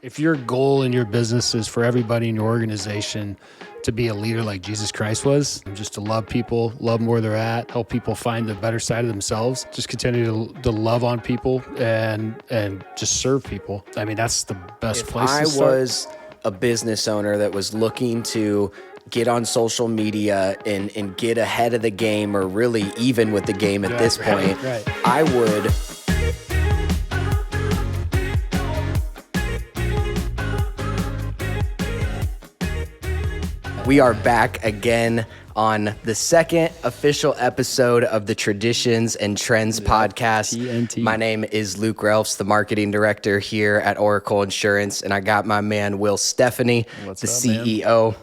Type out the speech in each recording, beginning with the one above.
if your goal in your business is for everybody in your organization to be a leader like Jesus Christ was, just to love people, love them where they're at, help people find the better side of themselves, just continue to love on people and just serve people. I mean, that's the best place to start. I was a business owner that was looking to get on social media and get ahead of the game, or really even with the game at this point, I would... We are back again on the second official episode of the Traditions and Trends podcast. TNT. My name is Luke Relfs, the marketing director here at Oracle Insurance, and I got my man Will Stephanie, the CEO. Man?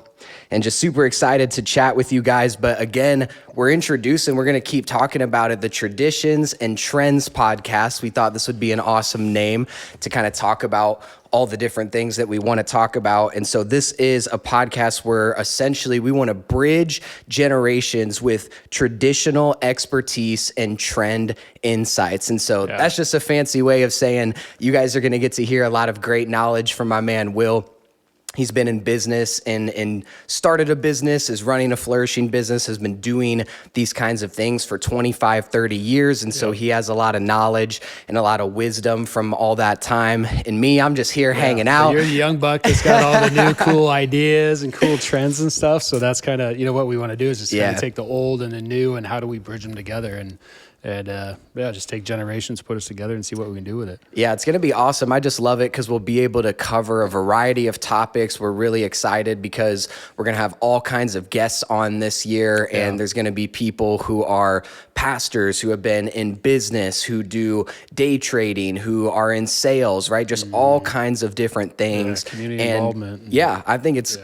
And just super excited to chat with you guys. But again, we're going to keep talking about it, the Traditions and Trends podcast. We thought this would be an awesome name to kind of talk about all the different things that we want to talk about. And so this is a podcast where essentially we want to bridge generations with traditional expertise and trend insights. And so that's just a fancy way of saying you guys are going to get to hear a lot of great knowledge from my man, Will. He's been in business and started a business, is running a flourishing business, has been doing these kinds of things for 25, 30 years. And so he has a lot of knowledge and a lot of wisdom from all that time. And me, I'm just here hanging out. So you're the young buck that's got all the new cool ideas and cool trends and stuff. So that's kind of, what we want to do is just kind of take the old and the new and how do we bridge them together and just take generations, put us together and see what we can do with it. Yeah, it's going to be awesome. I just love it because we'll be able to cover a variety of topics. We're really excited because we're going to have all kinds of guests on this year, and there's going to be people who are pastors, who have been in business, who do day trading, who are in sales, right? Just all kinds of different things. Community involvement. Yeah, I think it's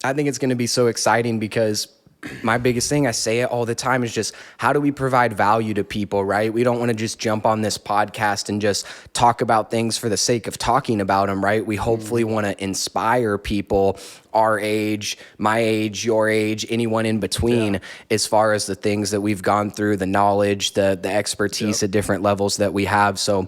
going to be so exciting because my biggest thing, I say it all the time, is just how do we provide value to people, right? We don't want to just jump on this podcast and just talk about things for the sake of talking about them, right? We hopefully want to inspire people our age, my age, your age, anyone in between, as far as the things that we've gone through, the knowledge, the expertise at different levels that we have. So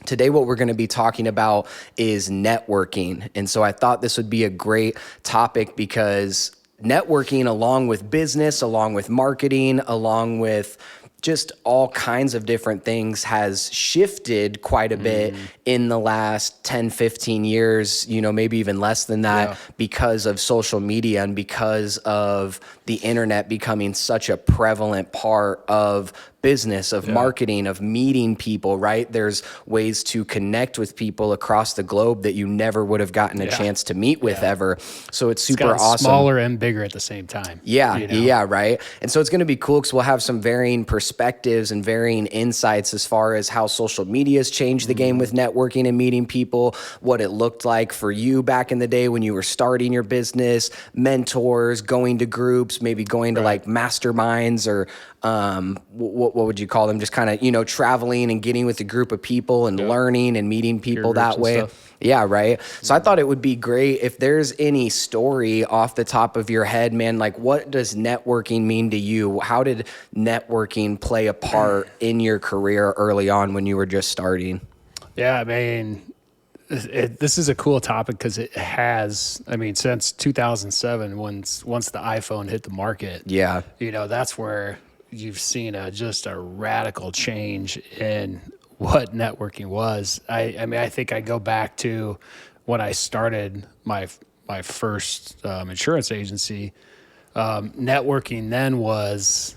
today, what we're going to be talking about is networking. And so I thought this would be a great topic because networking, along with business, along with marketing, along with just all kinds of different things, has shifted quite a bit in the last 10, 15 years, maybe even less than that, because of social media and because of the internet becoming such a prevalent part of business, of marketing, of meeting people, right? There's ways to connect with people across the globe that you never would have gotten a chance to meet with ever. So it's super awesome. Smaller and bigger at the same time. Yeah, right. And so it's going to be cool because we'll have some varying perspectives and varying insights as far as how social media has changed the game with networking and meeting people, what it looked like for you back in the day when you were starting your business, mentors, going to groups, maybe going to like masterminds or what would you call them? Just kind of, traveling and getting with a group of people and learning and meeting people that way. Yeah, right. So I thought it would be great if there's any story off the top of your head, man, like what does networking mean to you? How did networking play a part in your career early on when you were just starting? Yeah, I mean, this is a cool topic because it has, since 2007, once the iPhone hit the market, that's where you've seen just a radical change in what networking was. I think I go back to when I started my first insurance agency. Networking then was,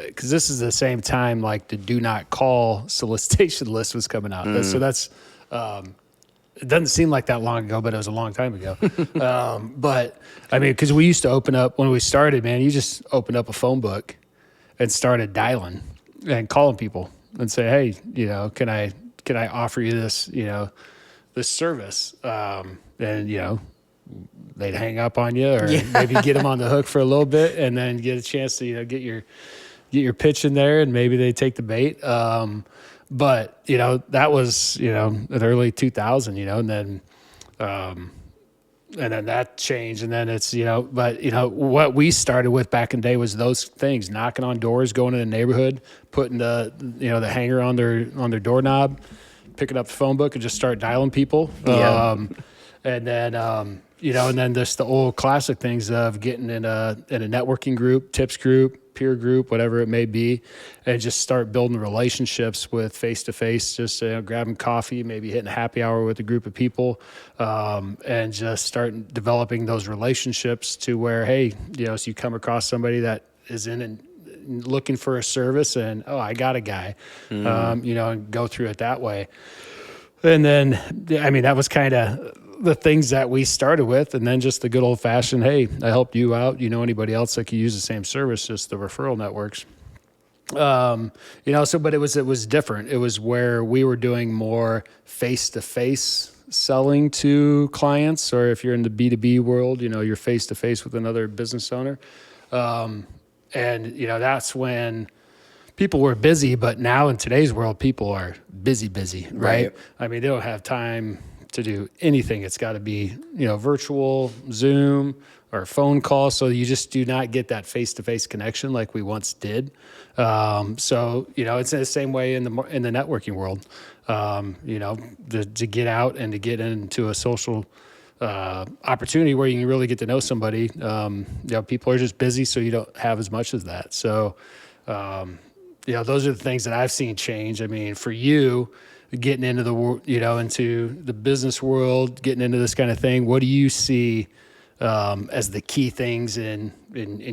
because this is the same time like the do not call solicitation list was coming out. So that's it doesn't seem like that long ago, but it was a long time ago. But because we used to open up when we started, man, you just opened up a phone book and started dialing and calling people and say, hey, can I offer you this, this service? And, they'd hang up on you or maybe get them on the hook for a little bit and then get a chance to, get your pitch in there and maybe they take the bait. But, that was, in early 2000, and then that changed, and then it's, what we started with back in the day was those things, knocking on doors, going to the neighborhood, putting the hanger on their doorknob, picking up the phone book and just start dialing people. And then, and then there's the old classic things of getting in a networking group, tips group, peer group, whatever it may be, and just start building relationships with face-to-face, just grabbing coffee, maybe hitting a happy hour with a group of people, and just start developing those relationships to where, hey, so you come across somebody that is in and looking for a service and, oh, I got a guy, and go through it that way. And then, that was kind of the things that we started with, and then just the good old fashioned, hey, I helped you out. Anybody else that could use the same service, just the referral networks. But it was different. It was where we were doing more face-to-face selling to clients, or if you're in the B2B world, you're face-to-face with another business owner. That's when people were busy, but now in today's world, people are busy, right? They don't have time to do anything. It's got to be, virtual, Zoom, or phone call. So you just do not get that face-to-face connection like we once did. It's the same way in the networking world. To get out and to get into a social opportunity where you can really get to know somebody. People are just busy, so you don't have as much as that. So, those are the things that I've seen change. For you, getting into into the business world, getting into this kind of thing, what do you see as the key things in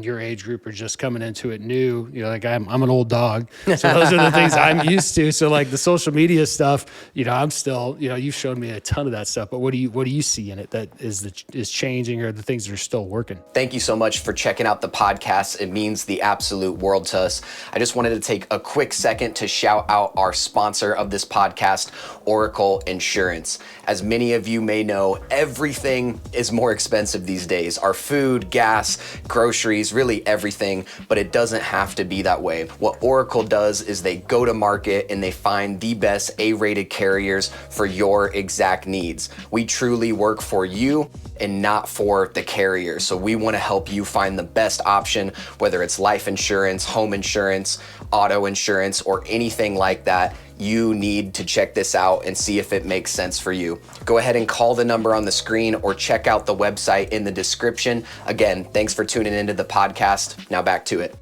your age group, or just coming into it new? I'm an old dog, so those are the things I'm used to. So like the social media stuff, I'm still, you've shown me a ton of that stuff, but what do you see in it that is changing, or the things that are still working? Thank you so much for checking out the podcast. It means the absolute world to us. I just wanted to take a quick second to shout out our sponsor of this podcast, Oracle Insurance. As many of you may know, everything is more expensive these days. Our food, gas, groceries, really everything, but it doesn't have to be that way. What Oracle does is they go to market and they find the best A-rated carriers for your exact needs. We truly work for you and not for the carrier. So we want to help you find the best option, whether it's life insurance, home insurance, auto insurance, or anything like that. You need to check this out and see if it makes sense for you. Go ahead and call the number on the screen or check out the website in the description. Again, thanks for tuning into the podcast. Now back to it.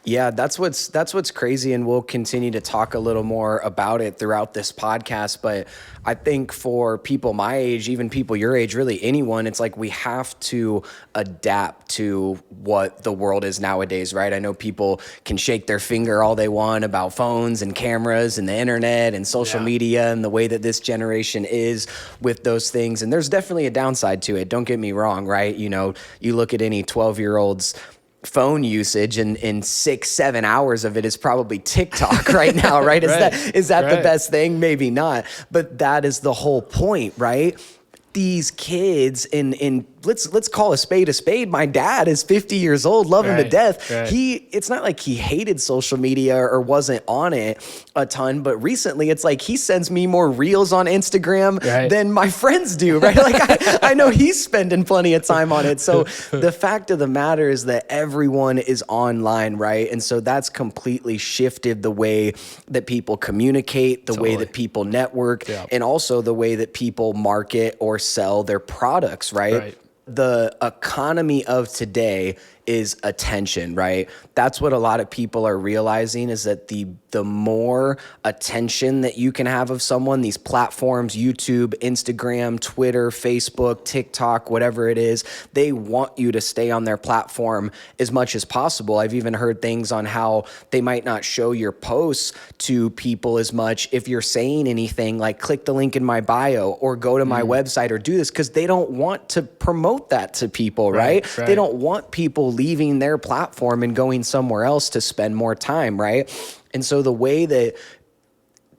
Yeah, that's what's crazy, and we'll continue to talk a little more about it throughout this podcast. But I think for people my age, even people your age, really anyone, it's like we have to adapt to what the world is nowadays, right? I know people can shake their finger all they want about phones and cameras and the internet and social media and the way that this generation is with those things. And there's definitely a downside to it. Don't get me wrong, right? You look at any 12-year-old's phone usage, and in 6-7 hours of it is probably TikTok right now, right? Is that the best thing? Maybe not, but that is the whole point, right? These kids in let's call a spade. My dad is 50 years old, love him to death. It's not like he hated social media or wasn't on it a ton, but recently it's like he sends me more reels on Instagram than my friends do, right? Like I know he's spending plenty of time on it. So the fact of the matter is that everyone is online, right? And so that's completely shifted the way that people communicate, the way that people network, and also the way that people market or sell their products, right? The economy of today is attention, right? That's what a lot of people are realizing, is that the more attention that you can have of someone, these platforms, YouTube, Instagram, Twitter, Facebook, TikTok, whatever it is, they want you to stay on their platform as much as possible. I've even heard things on how they might not show your posts to people as much if you're saying anything like click the link in my bio or go to my website or do this, because they don't want to promote that to people, right? They don't want people leaving their platform and going somewhere else to spend more time, right? And so the way that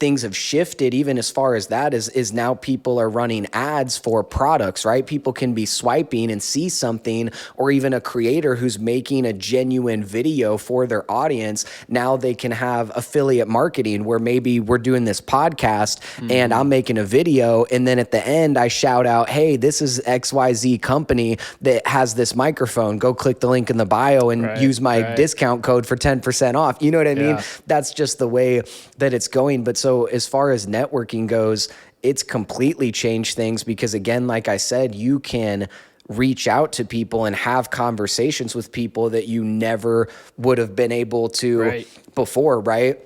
things have shifted, even as far as that, is now people are running ads for products, right? People can be swiping and see something, or even a creator who's making a genuine video for their audience. Now they can have affiliate marketing where maybe we're doing this podcast and I'm making a video, and then at the end I shout out, hey, this is XYZ company that has this microphone. Go click the link in the bio and use my discount code for 10% off. You know what I mean? That's just the way that it's going. But so as far as networking goes, it's completely changed things because, again, like I said, you can reach out to people and have conversations with people that you never would have been able to before, right?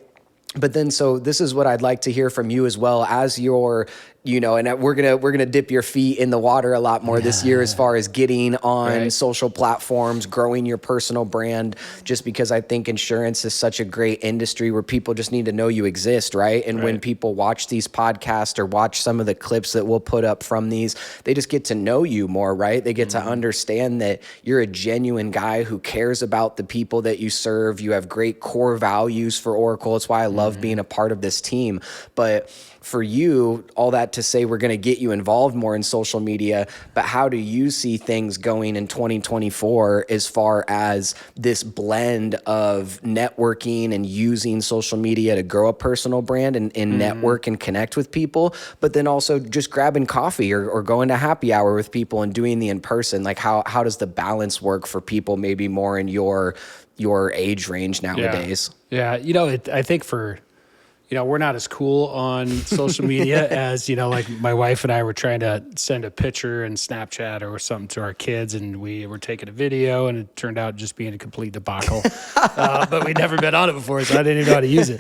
But then, so this is what I'd like to hear from you as well as your, and we're gonna dip your feet in the water a lot more this year as far as getting on social platforms, growing your personal brand, just because I think insurance is such a great industry where people just need to know you exist, right? And when people watch these podcasts or watch some of the clips that we'll put up from these, they just get to know you more, right? They get to understand that you're a genuine guy who cares about the people that you serve. You have great core values for Oracle. It's why I love being a part of this team. But for you, all that to say, we're going to get you involved more in social media, but how do you see things going in 2024 as far as this blend of networking and using social media to grow a personal brand and network and connect with people, but then also just grabbing coffee or going to happy hour with people and doing the in-person? Like how does the balance work for people maybe more in your age range nowadays? Yeah. I think we're not as cool on social media as, like my wife and I were trying to send a picture in Snapchat or something to our kids, and we were taking a video, and it turned out just being a complete debacle. But we'd never been on it before, so I didn't even know how to use it.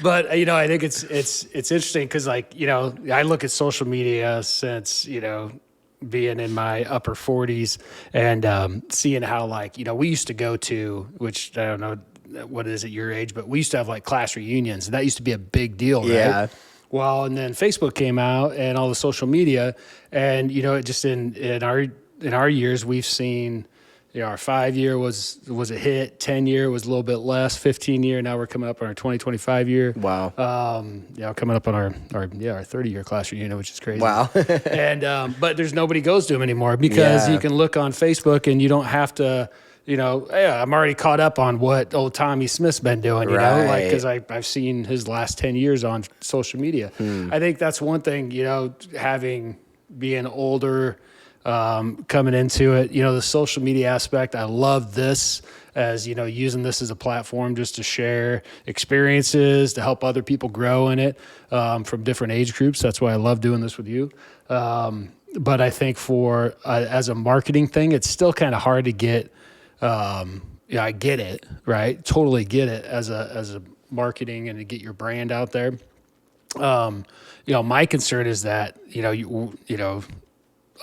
But, I think it's interesting because, I look at social media since, being in my upper 40s and seeing how, we used to go to, which I don't know, what is it your age, but we used to have class reunions, and that used to be a big deal, right? Yeah. Well, and then Facebook came out and all the social media, and it just in our years we've seen, our 5-year was a hit, 10-year was a little bit less, 15-year, now we're coming up on our 2025 year. Wow. Coming up on our 30-year class reunion, which is crazy. Wow. And but there's nobody goes to them anymore because you can look on Facebook and you don't have to. I'm already caught up on what old Tommy Smith's been doing, because I've seen his last 10 years on social media. I think that's one thing, being older, coming into it, the social media aspect. I love this as, using this as a platform just to share experiences, to help other people grow in it from different age groups. That's why I love doing this with you. But I think for as a marketing thing, it's still kind of hard to get. I get it, right? Totally get it as a marketing and to get your brand out there. My concern is that,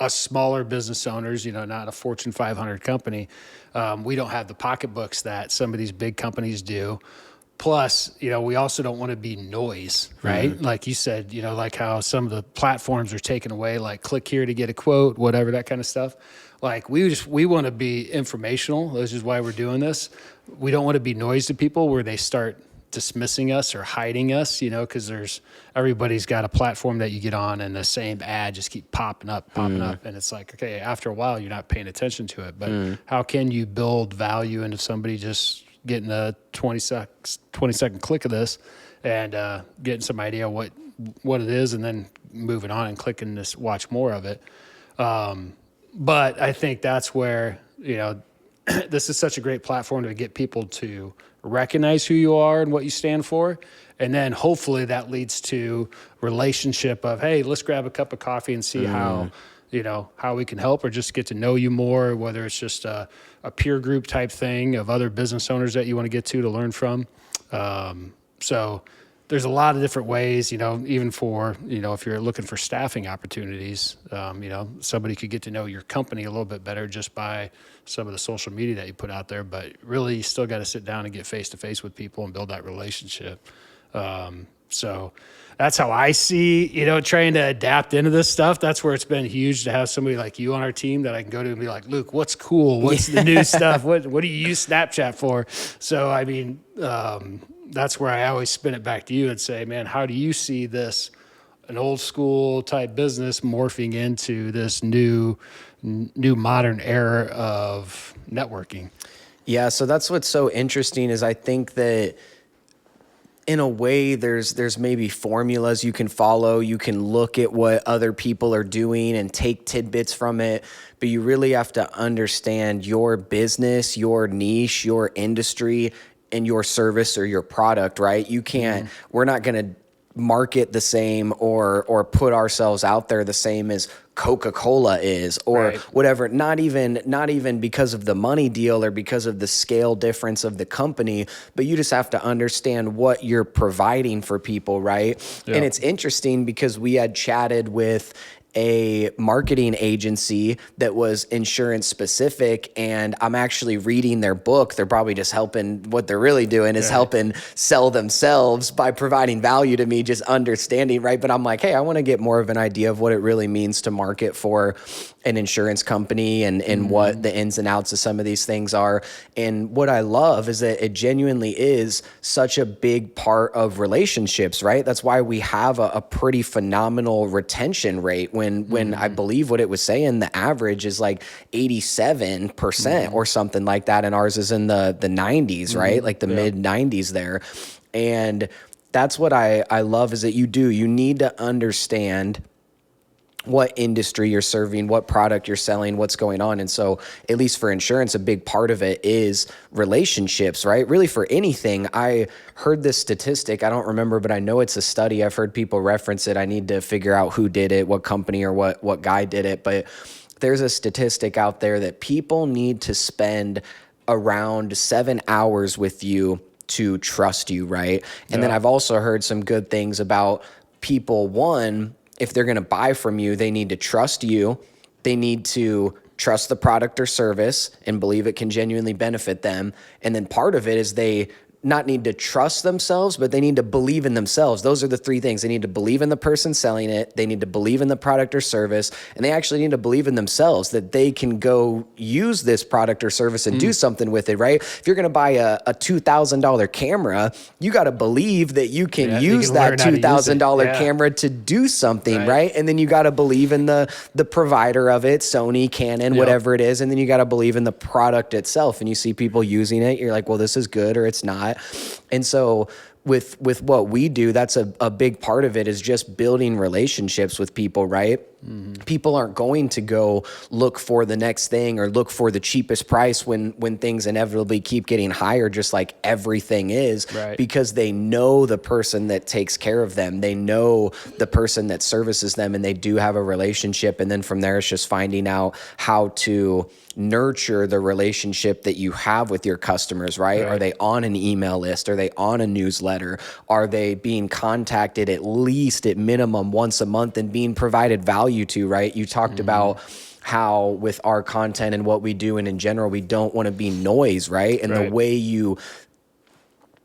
us smaller business owners, not a Fortune 500 company, we don't have the pocketbooks that some of these big companies do. Plus, we also don't want to be noise, right? Like you said, like how some of the platforms are taken away, like click here to get a quote, whatever, that kind of stuff. Like we want to be informational. This is why we're doing this. We don't want to be noise to people where they start dismissing us or hiding us, because everybody's got a platform that you get on and the same ad just keep popping up. And it's like, okay, after a while, you're not paying attention to it, but how can you build value into somebody just getting a 20-second click of this and getting some idea what it is and then moving on and clicking this, watch more of it. But I think that's where, this is such a great platform to get people to recognize who you are and what you stand for. And then hopefully that leads to relationship of, hey, let's grab a cup of coffee and see how we can help, or just get to know you more, whether it's just a peer group type thing of other business owners that you want to get to learn from. So there's a lot of different ways, even for, if you're looking for staffing opportunities, somebody could get to know your company a little bit better just by some of the social media that you put out there. But really, you still got to sit down and get face-to-face with people and build that relationship. So that's how I see, trying to adapt into this stuff. That's where it's been huge to have somebody like you on our team that I can go to and be like, Luke, what's cool? What's the new stuff? What do you use Snapchat for? So, I mean, that's where I always spin it back to you and say, man, how do you see this, an old school type business morphing into this new modern era of networking? Yeah. So that's what's so interesting is I think that in a way there's maybe formulas you can follow. You can look at what other people are doing and take tidbits from it, but you really have to understand your business, your niche, your industry, and your service or your product, right? You can't, we're not going to market the same or put ourselves out there the same as Coca-Cola is, or whatever. Not even because of the money deal or because of the scale difference of the company, but you just have to understand what you're providing for people, right? Yeah. And it's interesting because we had chatted with a marketing agency that was insurance specific, and I'm actually reading their book. They're probably just helping. What they're really doing is helping sell themselves by providing value to me, just understanding, right? But I'm like, hey, I want to get more of an idea of what it really means to market for an insurance company and what the ins and outs of some of these things are. And what I love is that it genuinely is such a big part of relationships, right? That's why we have a pretty phenomenal retention rate when I believe what it was saying, the average is like 87% or something like that. And ours is in the 90s, right? Like the mid 90s there. And that's what I love is that you need to understand what industry you're serving, what product you're selling, what's going on. And so at least for insurance, a big part of it is relationships, right? Really for anything. I heard this statistic. I don't remember, but I know it's a study. I've heard people reference it. I need to figure out who did it, what company or what guy did it. But there's a statistic out there that people need to spend around 7 hours with you to trust you, right? And then I've also heard some good things about people. One, if they're going to buy from you, they need to trust you. They need to trust the product or service and believe it can genuinely benefit them. And then part of it is they not need to trust themselves, but they need to believe in themselves. Those are the three things. They need to believe in the person selling it. They need to believe in the product or service. And they actually need to believe in themselves that they can go use this product or service and do something with it, right? If you're going to buy a $2,000 camera, you got to believe that you can use that $2,000 camera to do something, right? And then you got to believe in the provider of it, Sony, Canon, whatever it is. And then you got to believe in the product itself. And you see people using it. You're like, well, this is good or it's not. And so with what we do, that's a big part of it is just building relationships with people, right? People aren't going to go look for the next thing or look for the cheapest price when things inevitably keep getting higher, just like everything is, because they know the person that takes care of them. They know the person that services them, and they do have a relationship. And then from there, it's just finding out how to nurture the relationship that you have with your customers, right? Are they on an email list? Are they on a newsletter? Are they being contacted at least at minimum once a month and being provided value to, right? You talked about how with our content and what we do and in general, we don't want to be noise, right? And the way you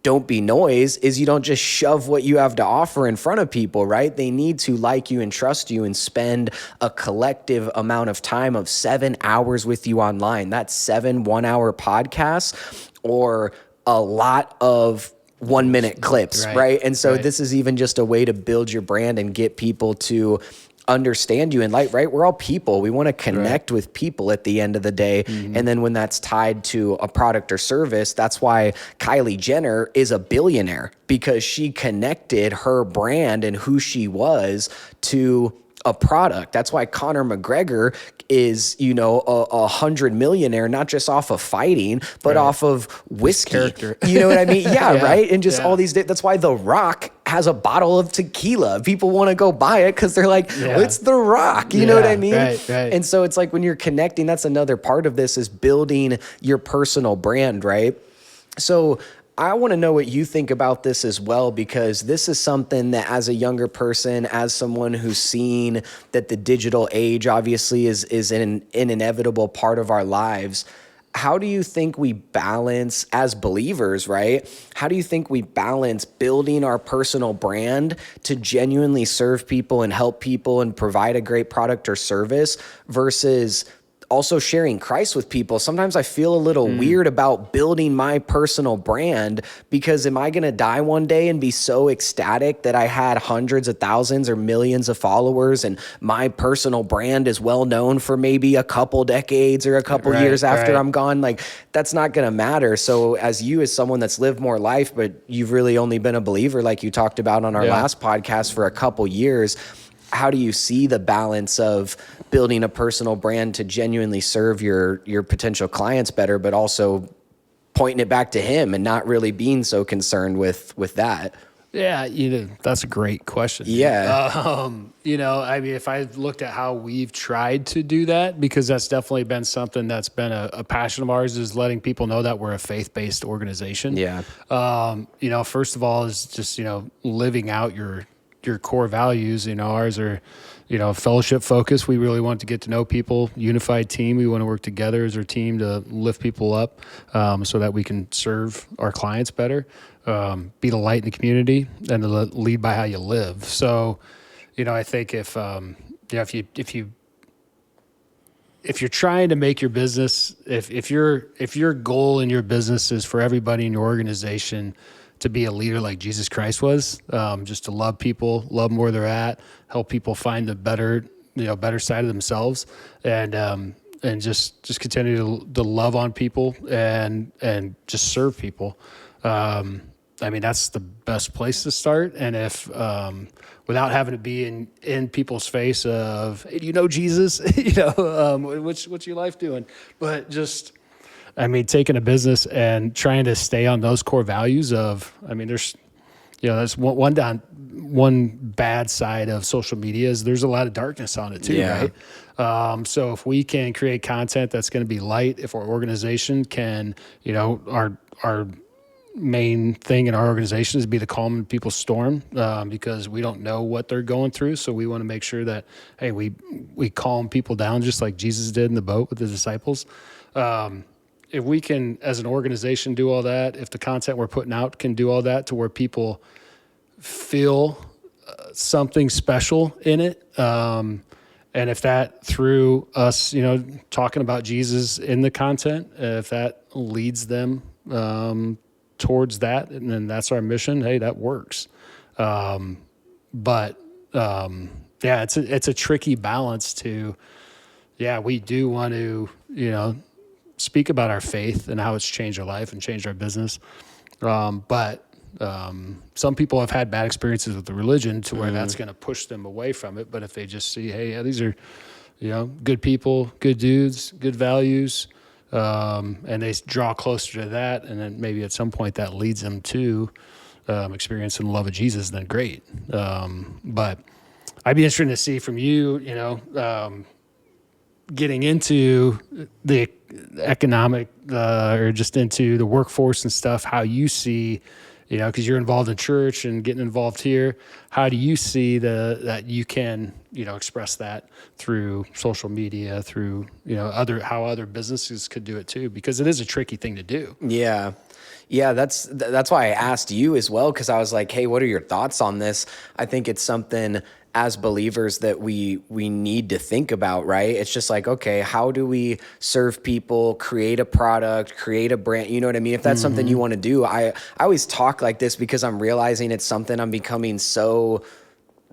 don't be noise is you don't just shove what you have to offer in front of people, right? They need to like you and trust you and spend a collective amount of time of 7 hours with you online. That's 7 1-hour podcasts or a lot of 1-minute clips, right? And so this is even just a way to build your brand and get people to understand you. And like, right, we're all people. We want to connect with people at the end of the day. And then when that's tied to a product or service, that's why Kylie Jenner is a billionaire, because she connected her brand and who she was to a product. That's why Conor McGregor is, you know, a 100 millionaire, not just off of fighting, but off of whiskey. You know what I mean? Yeah, right. And just all these, that's why The Rock has a bottle of tequila. People want to go buy it because they're like, well, it's The Rock. You know what I mean? And so it's like when you're connecting, that's another part of this is building your personal brand, right? So I want to know what you think about this as well, because this is something that as a younger person, as someone who's seen that the digital age obviously is an inevitable part of our lives. How do you think we balance as believers, right? How do you think we balance building our personal brand to genuinely serve people and help people and provide a great product or service versus also sharing Christ with people? Sometimes I feel a little weird about building my personal brand, because am I going to die one day and be so ecstatic that I had hundreds of thousands or millions of followers and my personal brand is well known for maybe a couple decades or a couple years after I'm gone? Like, that's not going to matter. So as someone that's lived more life, but you've really only been a believer, like you talked about on our last podcast, for a couple years, how do you see the balance of building a personal brand to genuinely serve your potential clients better, but also pointing it back to him and not really being so concerned with that? Yeah, that's a great question. Yeah. I mean, if I looked at how we've tried to do that, because that's definitely been something that's been a passion of ours, is letting people know that we're a faith-based organization. Yeah. First of all is just, living out your core values. Ours are, fellowship focused. We really want to get to know people, unified team. We want to work together as a team to lift people up, so that we can serve our clients better, be the light in the community, and to lead by how you live. So, I think if you're trying to make your business, if your goal in your business is for everybody in your organization to be a leader like Jesus Christ was, just to love people, love them where they're at, help people find the better side of themselves, and just continue to love on people and just serve people. I mean, that's the best place to start. And if, without having to be in people's face of, hey, do you know Jesus? What's your life doing? But just, I mean, taking a business and trying to stay on those core values of, I mean, there's one bad side of social media is there's a lot of darkness on it too, right? So if we can create content that's going to be light, if our organization can, our main thing in our organization is be the calm in people's storm, because we don't know what they're going through. So we want to make sure that, hey, we calm people down just like Jesus did in the boat with the disciples. If we can, as an organization, do all that, if the content we're putting out can do all that to where people feel something special in it, and if that through us, talking about Jesus in the content, if that leads them towards that, and then that's our mission, hey, that works. It's a tricky balance to, we do want to, speak about our faith and how it's changed our life and changed our business. But some people have had bad experiences with the religion to where that's going to push them away from it. But if they just see, hey, these are, good people, good dudes, good values, and they draw closer to that, and then maybe at some point that leads them to experiencing the love of Jesus, then great. But I'd be interested to see from you, getting into the economic or just into the workforce and stuff, how you see, because you're involved in church and getting involved here, how do you see that you can, express that through social media, through, how other businesses could do it too, because it is a tricky thing to do. Yeah. Yeah, that's why I asked you as well, because I was like, hey, what are your thoughts on this? I think it's something as believers that we need to think about, right? It's just like, okay, how do we serve people, create a product, create a brand? You know what I mean? If that's something you want to do, I always talk like this because I'm realizing it's something I'm becoming so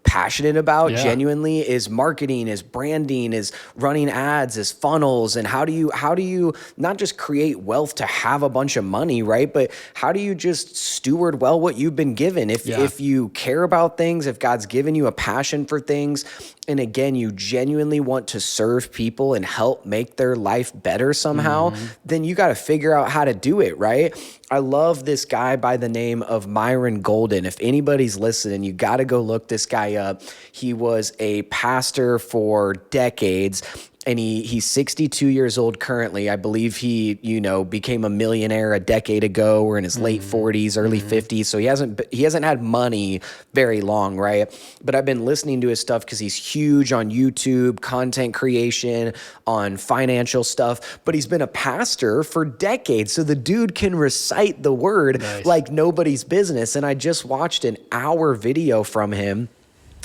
passionate about, genuinely, is marketing, is branding, is running ads, is funnels. And how do you not just create wealth to have a bunch of money, right? But how do you just steward well what you've been given? If you care about things, if God's given you a passion for things, and again, you genuinely want to serve people and help make their life better somehow, then you got to figure out how to do it, right? I love this guy by the name of Myron Golden. If anybody's listening, you got to go look this guy up. He was a pastor for decades, and he's 62 years old currently. I believe he, became a millionaire a decade ago, or in his late 40s, early 50s. So he hasn't had money very long, right? But I've been listening to his stuff because he's huge on YouTube, content creation, on financial stuff. But he's been a pastor for decades. So the dude can recite the word like nobody's business. And I just watched an hour video from him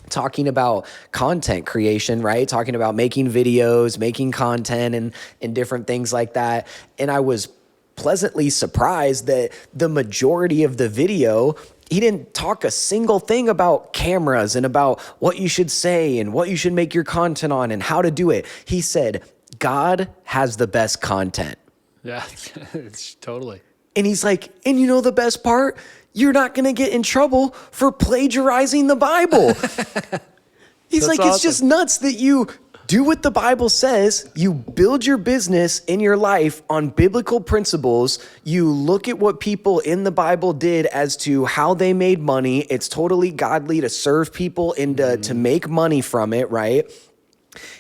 talking about content creation, right? Talking about making videos, making content, and different things like that. And I was pleasantly surprised that the majority of the video, he didn't talk a single thing about cameras and about what you should say and what you should make your content on and how to do it. He said, God has the best content. Yeah, it's totally. And he's like, and the best part? You're not going to get in trouble for plagiarizing the Bible. He's like, awesome. It's just nuts that you Do what the Bible says. You build your business in your life on biblical principles. You look at what people in the Bible did as to how they made money. It's totally godly to serve people and to make money from it, right?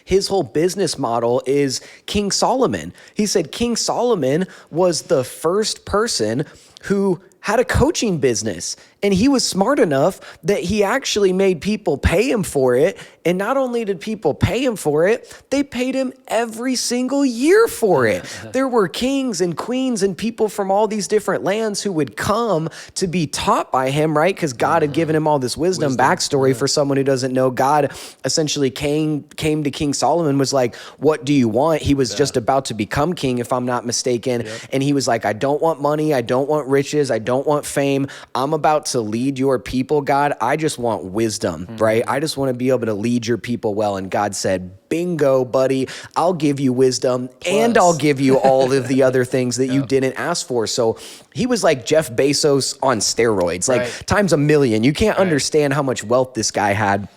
His whole business model is King Solomon. He said King Solomon was the first person who had a coaching business, and he was smart enough that he actually made people pay him for it. And not only did people pay him for it, they paid him every single year for it. There were kings and queens and people from all these different lands who would come to be taught by him, right? Because God had given him all this wisdom. Backstory for someone who doesn't know, God essentially came to King Solomon, was like, what do you want? He was just about to become king, if I'm not mistaken. And he was like, I don't want money. I don't want riches. I don't want fame. I'm about to lead your people, God. I just want wisdom, right? I just want to be able to lead your people well. And God said, bingo, buddy, I'll give you wisdom and I'll give you all of the other things that you didn't ask for. So he was like Jeff Bezos on steroids, like times a million. You can't understand how much wealth this guy had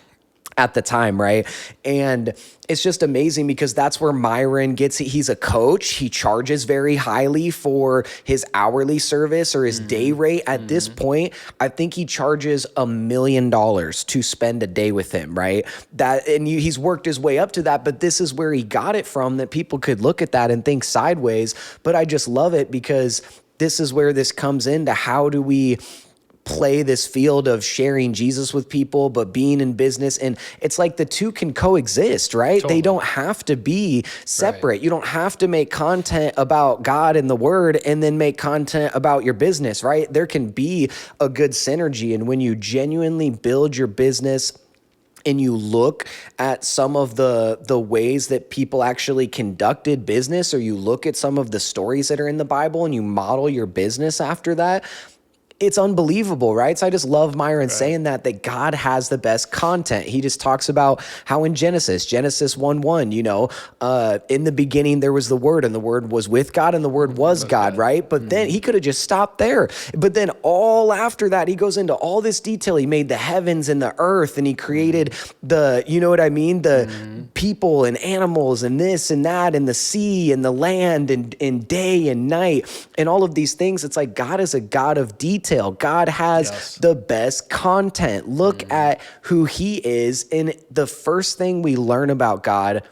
at the time, right? And it's just amazing because that's where Myron gets, he's a coach. He charges very highly for his hourly service or his day rate. At this point, I think he charges $1 million to spend a day with him, right? He's worked his way up to that, but this is where he got it from, that people could look at that and think sideways. But I just love it because this is where this comes into how do we play this field of sharing Jesus with people, but being in business. And it's like the two can coexist, right? Totally. They don't have to be separate. Right. You don't have to make content about God and the word and then make content about your business, right? There can be a good synergy. And when you genuinely build your business and you look at some of the ways that people actually conducted business, or you look at some of the stories that are in the Bible and you model your business after that, it's unbelievable, right? So I just love Myron saying that God has the best content. He just talks about how in Genesis 1:1, in the beginning there was the Word, and the Word was with God, and the Word was God, right? But then he could have just stopped there. But then all after that, he goes into all this detail. He made the heavens and the earth, and he created the people and animals and this and that and the sea and the land and day and night and all of these things. It's like God is a God of detail. God has the best content. Look at who he is. And the first thing we learn about God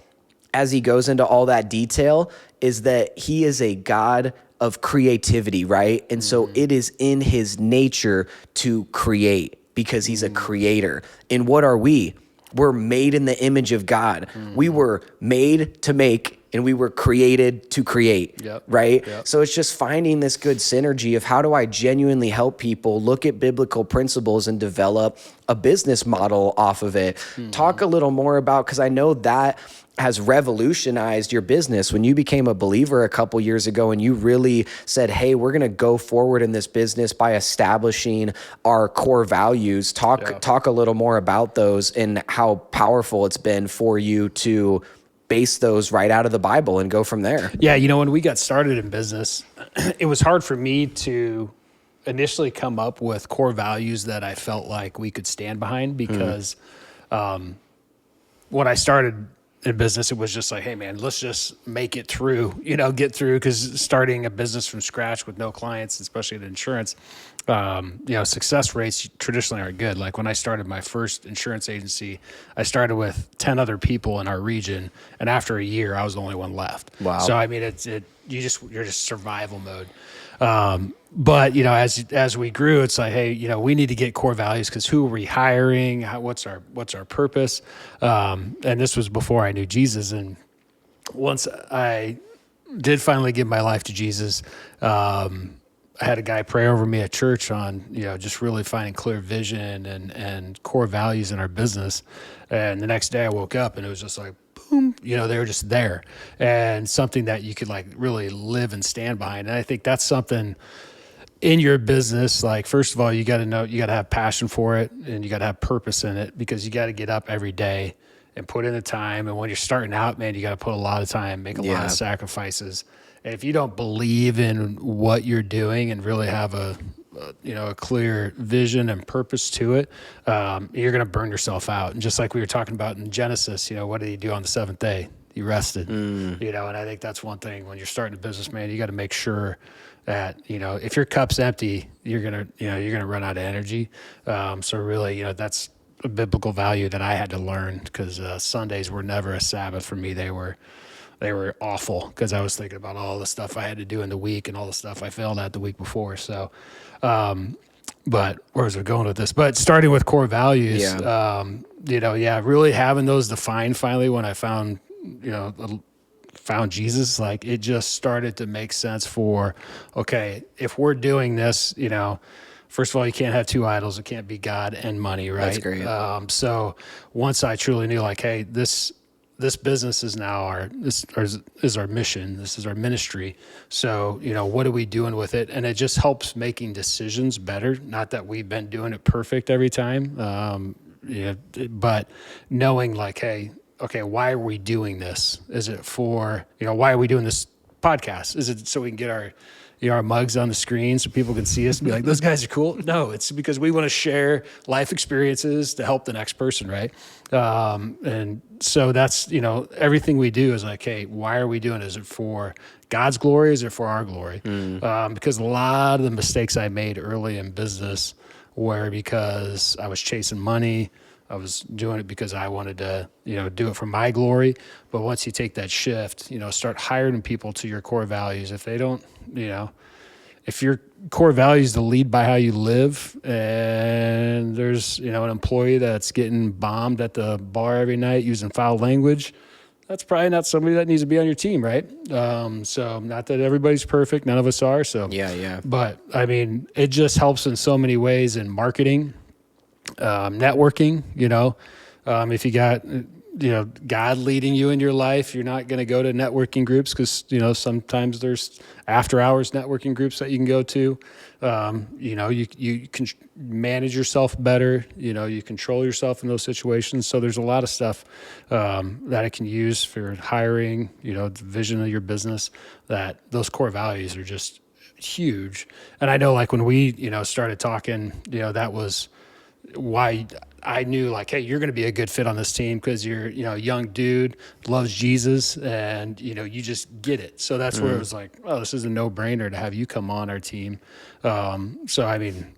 as he goes into all that detail is that he is a God of creativity, right? And so it is in his nature to create because he's a creator. And what are we? We're made in the image of God. We were made to make, and we were created to create, right? So it's just finding this good synergy of how do I genuinely help people look at biblical principles and develop a business model off of it. Talk a little more about, because I know that has revolutionized your business when you became a believer a couple years ago and you really said, hey, we're going to go forward in this business by establishing our core values. Talk a little more about those and how powerful it's been for you to base those right out of the Bible and go from there. Yeah, when we got started in business, it was hard for me to initially come up with core values that I felt like we could stand behind because when I started in business, it was just like, hey man, let's just make it through, get through, because starting a business from scratch with no clients, especially in insurance, success rates traditionally aren't good. Like when I started my first insurance agency, I started with 10 other people in our region, and after a year, I was the only one left. Wow. So I mean, you're just survival mode. But as we grew, it's like, hey, we need to get core values, because who are we hiring? What's our purpose? And this was before I knew Jesus. And once I did finally give my life to Jesus, I had a guy pray over me at church on, just really finding clear vision and core values in our business. And the next day I woke up and it was just like, boom, they were just there, and something that you could like really live and stand behind. And I think that's something in your business. Like, first of all, you got to know, you got to have passion for it, and you got to have purpose in it, because you got to get up every day and put in the time. And when you're starting out, man, you got to put a lot of time, make a lot of sacrifices. And if you don't believe in what you're doing and really have a a clear vision and purpose to it, you're going to burn yourself out. And just like we were talking about in Genesis, what did he do on the seventh day? He rested, and I think that's one thing when you're starting a business, man, you got to make sure that, if your cup's empty, you're going to run out of energy. So really, that's a biblical value that I had to learn, because Sundays were never a Sabbath for me. They were awful, because I was thinking about all the stuff I had to do in the week and all the stuff I failed at the week before. So, but where was I going with this? But starting with core values, really having those defined finally when I found Jesus, like it just started to make sense for, okay, if we're doing this, first of all, you can't have two idols. It can't be God and money, right? That's great. So once I truly knew, like, hey, this business is now our mission. This is our ministry. So, what are we doing with it? And it just helps making decisions better. Not that we've been doing it perfect every time, but knowing like, hey, okay, why are we doing this? Is it for, why are we doing this podcast? Is it so we can get our mugs on the screen so people can see us and be like, those guys are cool? No, it's because we want to share life experiences to help the next person, right? And so that's, everything we do is like, hey, why are we doing it? Is it for God's glory? Is it for our glory? Because a lot of the mistakes I made early in business were because I was chasing money. I was doing it because I wanted to, do it for my glory. But once you take that shift, start hiring people to your core values. If they don't, if your core value is to lead by how you live, and there's, an employee that's getting bombed at the bar every night using foul language, that's probably not somebody that needs to be on your team, right? So not that everybody's perfect. None of us are. So yeah. But I mean, it just helps in so many ways in marketing, networking. If you got God leading you in your life, you're not going to go to networking groups because sometimes there's after hours networking groups that you can go to. You can manage yourself better. You control yourself in those situations. So there's a lot of stuff that I can use for hiring. The vision of your business. That those core values are just huge. And I know, like when we started talking, that was why I knew, like, hey, you're going to be a good fit on this team because you're, a young dude, loves Jesus, and, you just get it. So that's where it was like, oh, this is a no-brainer to have you come on our team. So, I mean,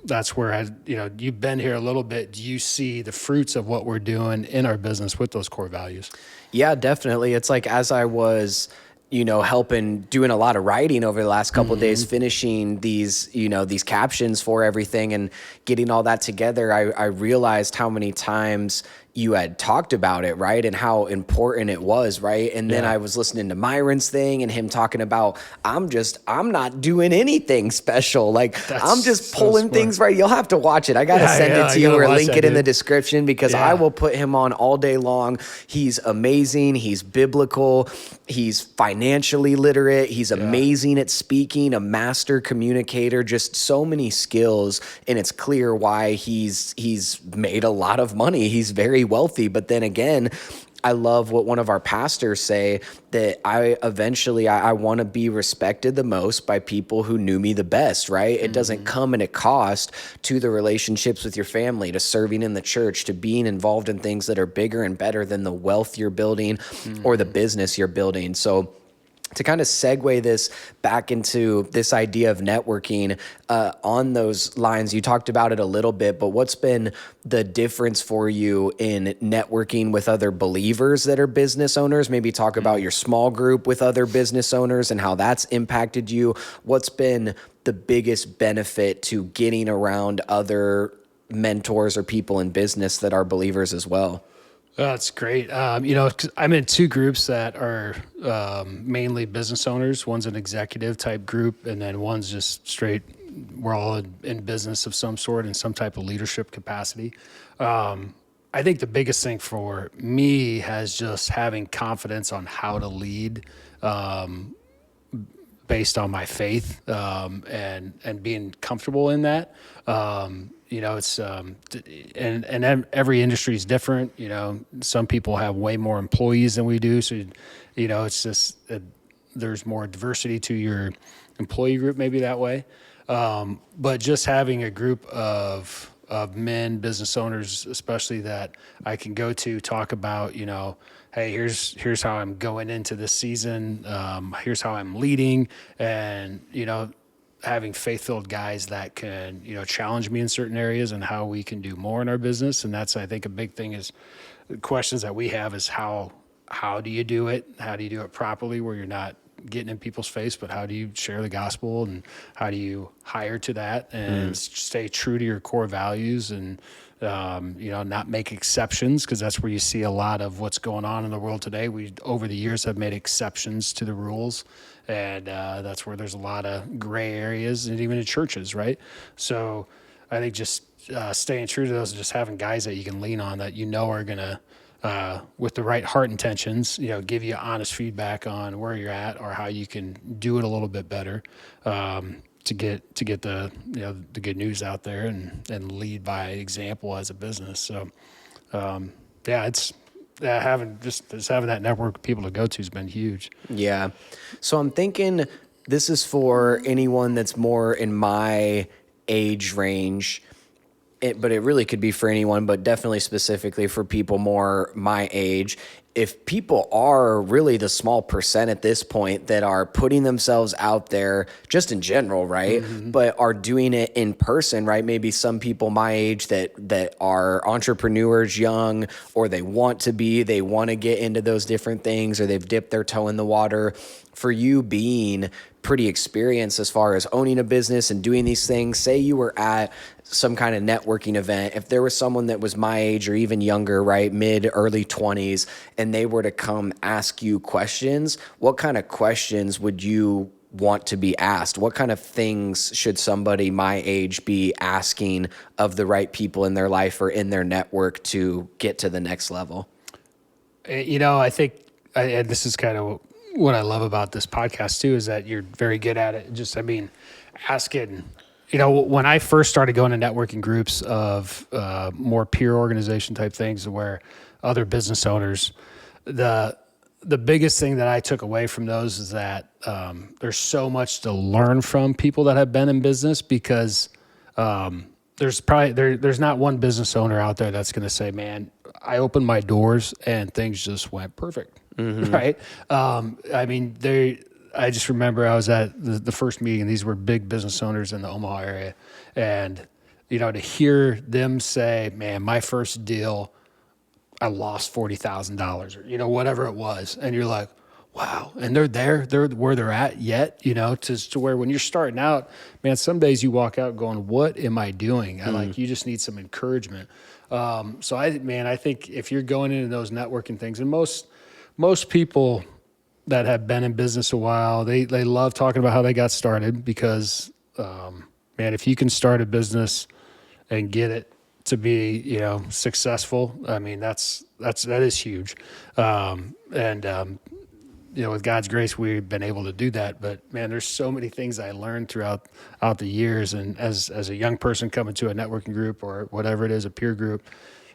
that's where you've been here a little bit. Do you see the fruits of what we're doing in our business with those core values? Yeah, definitely. It's like as I was helping, doing a lot of writing over the last couple of days, finishing these, these captions for everything and getting all that together, I realized how many times you had talked about it, right? And how important it was, right? And then I was listening to Myron's thing and him talking about, I'm not doing anything special. Like, I'm just pulling things, right? You'll have to watch it. I got to send it to you or link it in the description because I will put him on all day long. He's amazing. He's biblical. He's financially literate. He's amazing at speaking, a master communicator, just so many skills. And it's clear why he's made a lot of money. He's very wealthy. But then again, I love what one of our pastors say, that I want to be respected the most by people who knew me the best, right? It doesn't come at a cost to the relationships with your family, to serving in the church, to being involved in things that are bigger and better than the wealth you're building or the business you're building. So to kind of segue this back into this idea of networking, on those lines, you talked about it a little bit, but what's been the difference for you in networking with other believers that are business owners? Maybe talk about your small group with other business owners and how that's impacted you. What's been the biggest benefit to getting around other mentors or people in business that are believers as well? That's great. 'Cause I'm in two groups that are mainly business owners. One's an executive type group, and then one's just straight, we're all in business of some sort in some type of leadership capacity. I think the biggest thing for me has just having confidence on how to lead based on my faith, and being comfortable in that. It's and every industry is different. Some people have way more employees than we do, so it's just there's more diversity to your employee group, maybe that way. But just having a group of men, business owners, especially that I can go to talk about, hey, here's how I'm going into this season. Here's how I'm leading, and having faith-filled guys that can challenge me in certain areas and how we can do more in our business. And that's, I think, a big thing is questions that we have is how do you do it? How do you do it properly where you're not getting in people's face, but how do you share the gospel, and how do you hire to that and stay true to your core values, and not make exceptions, because that's where you see a lot of what's going on in the world today. We over the years have made exceptions to the rules, and that's where there's a lot of gray areas, and even in churches, right? So I think just staying true to those, and just having guys that you can lean on that are going to with the right heart intentions, give you honest feedback on where you're at or how you can do it a little bit better, to get the the good news out there, and lead by example as a business. So it's having having that network of people to go to has been huge. Yeah. So I'm thinking this is for anyone that's more in my age range. But it really could be for anyone, but definitely specifically for people more my age. If people are really the small percent at this point that are putting themselves out there just in general, right? Mm-hmm. But are doing it in person, right? Maybe some people my age that are entrepreneurs young, or they want to get into those different things, or they've dipped their toe in the water. For you being pretty experienced as far as owning a business and doing these things, say you were at some kind of networking event, if there was someone that was my age or even younger, right, mid, early 20s, and they were to come ask you questions, what kind of questions would you want to be asked? What kind of things should somebody my age be asking of the right people in their life or in their network to get to the next level? I think this is kind of what I love about this podcast too, is that you're very good at it. Asking, when I first started going to networking groups of more peer organization type things where other business owners, the biggest thing that I took away from those is that there's so much to learn from people that have been in business, because there's not one business owner out there that's going to say, man, I opened my doors and things just went perfect. Mm-hmm. Right. I just remember I was at the first meeting. These were big business owners in the Omaha area. And, to hear them say, man, my first deal, I lost $40,000 or, whatever it was. And you're like, wow. And they're where they're at yet, to where when you're starting out, man, some days you walk out going, what am I doing? You just need some encouragement. So I think if you're going into those networking things, and most people that have been in business a while, they love talking about how they got started, because, man, if you can start a business and get it to be, successful, I mean, that is huge. With God's grace, we've been able to do that. But man, there's so many things I learned throughout the years. And as a young person coming to a networking group or whatever it is, a peer group,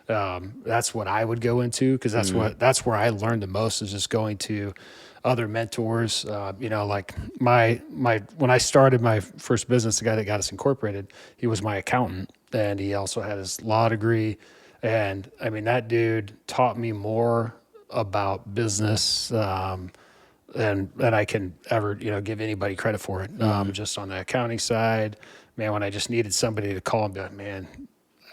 that's what I would go into, because that's where I learned the most, is just going to other mentors. Like when I started my first business, the guy that got us incorporated, he was my accountant, and he also had his law degree. And I mean, that dude taught me more about business than I can ever, give anybody credit for it. Just on the accounting side, man, when I just needed somebody to call and be like, man,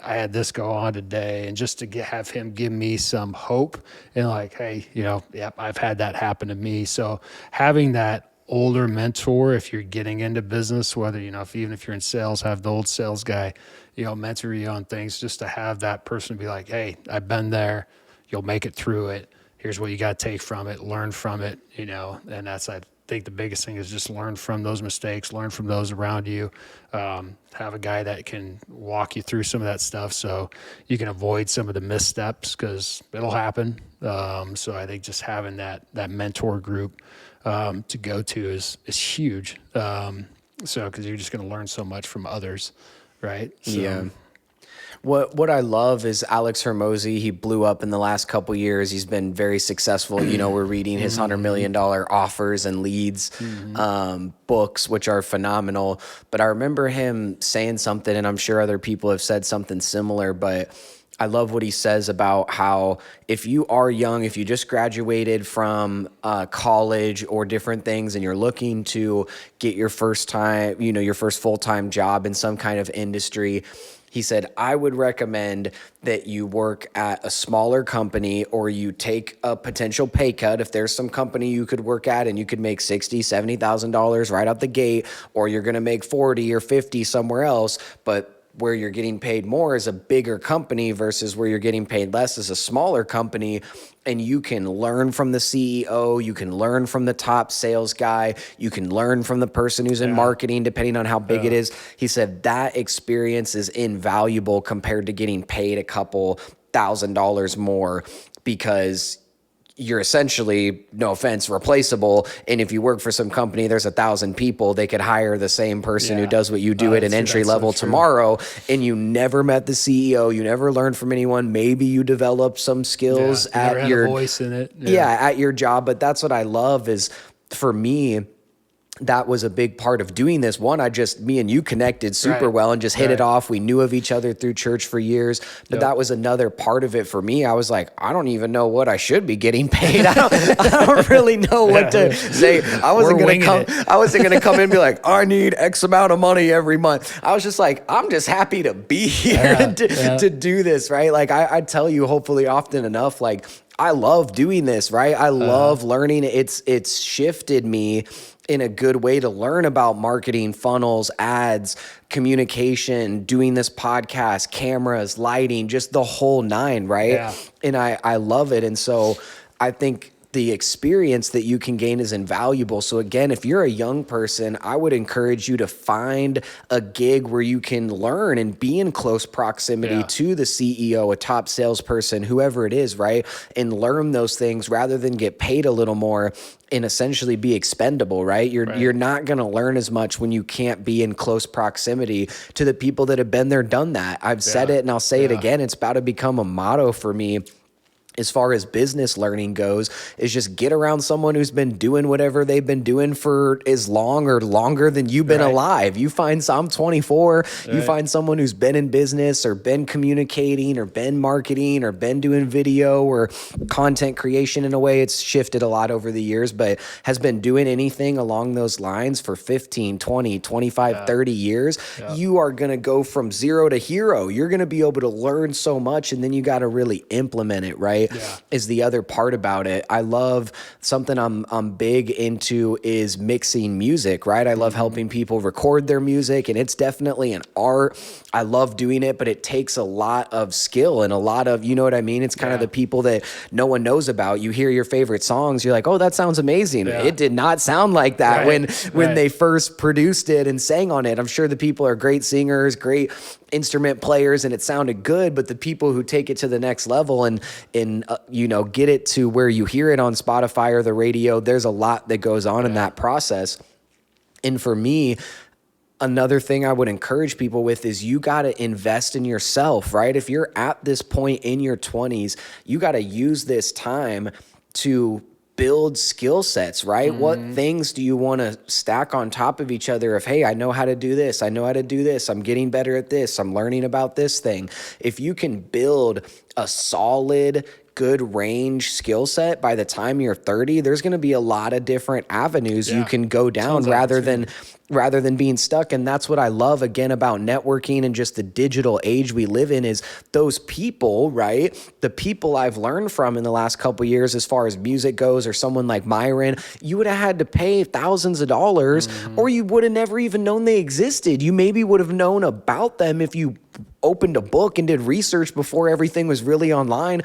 I had this go on today, and just to have him give me some hope and like, hey, yep, I've had that happen to me. So having that older mentor, if you're getting into business, whether, even if you're in sales, have the old sales guy, mentor you on things, just to have that person be like, hey, I've been there, you'll make it through it. Here's what you got to take from it, learn from it, and that's, I think the biggest thing is just learn from those mistakes, learn from those around you, have a guy that can walk you through some of that stuff so you can avoid some of the missteps, because it'll happen. So I think just having that mentor group to go to is huge. Because you're just going to learn so much from others, right? So, yeah. What I love is Alex Hermosi. He blew up in the last couple years. He's been very successful. You know, we're reading his $100 million offers and leads books, which are phenomenal. But I remember him saying something, and I'm sure other people have said something similar, but I love what he says about how if you are young, if you just graduated from college or different things and you're looking to get your first time, you know, your first full-time job in some kind of industry, he said, I would recommend that you work at a smaller company or you take a potential pay cut. If there's some company you could work at and you could make $60,000, $70,000 right out the gate, or you're going to make 40 or 50 somewhere else, but where you're getting paid more is a bigger company versus where you're getting paid less is a smaller company. And you can learn from the CEO, you can learn from the top sales guy, you can learn from the person who's in marketing, depending on how big it is. He said that experience is invaluable compared to getting paid a couple $1,000s more, because you're essentially, no offense, replaceable. And if you work for some company, there's 1,000 people, they could hire the same person who does what you do at an entry level tomorrow. And you never met the CEO, you never learned from anyone. Maybe you develop some skills at your voice in it. At your job. But that's what I love is, for me, that was a big part of doing this. One, me and you connected super well and just hit it off. We knew of each other through church for years, but that was another part of it for me. I was like, I don't even know what I should be getting paid. I don't really know what to say. I wasn't going to come in and be like, I need X amount of money every month. I was just like, I'm just happy to be here to do this. Right. Like I tell you, hopefully often enough, like I love doing this, right? I love learning. It's shifted me in a good way to learn about marketing, funnels, ads, communication, doing this podcast, cameras, lighting, just the whole nine, right? Yeah. And I love it. And so I think the experience that you can gain is invaluable. So again, if you're a young person, I would encourage you to find a gig where you can learn and be in close proximity to the CEO, a top salesperson, whoever it is, right? And learn those things rather than get paid a little more and essentially be expendable, right? You're not going to learn as much when you can't be in close proximity to the people that have been there, done that. I've said it and I'll say it again. It's about to become a motto for me as far as business learning goes, is just get around someone who's been doing whatever they've been doing for as long or longer than you've been alive. You find I'm 24, you find someone who's been in business or been communicating or been marketing or been doing video or content creation. In a way, it's shifted a lot over the years, but has been doing anything along those lines for 15, 20, 25, 30 years. You are going to go from zero to hero. You're going to be able to learn so much, and then you got to really implement it, right? Is the other part about it. I love something I'm big into is mixing music, right? I love helping people record their music, and it's definitely an art. I love doing it, but it takes a lot of skill and a lot of, you know what I mean? It's kind of the people that no one knows about. You hear your favorite songs, you're like, oh, that sounds amazing. It did not sound like that when they first produced it and sang on it. I'm sure the people are great singers, great instrument players, and it sounded good, but the people who take it to the next level and get it to where you hear it on Spotify or the radio, there's a lot that goes on in that process. And for me, another thing I would encourage people with is you got to invest in yourself, right? If you're at this point in your 20s, you got to use this time to build skill sets, right? What things do you want to stack on top of each other of, hey, I know how to do this. I know how to do this. I'm getting better at this. I'm learning about this thing. If you can build a solid, good range skill set by the time you're 30, there's going to be a lot of different avenues you can go down rather than being stuck. And that's what I love again about networking and just the digital age we live in is those people, right? The people I've learned from in the last couple of years, as far as music goes, or someone like Myron, you would have had to pay thousands of dollars or you would have never even known they existed. You maybe would have known about them if you opened a book and did research before everything was really online.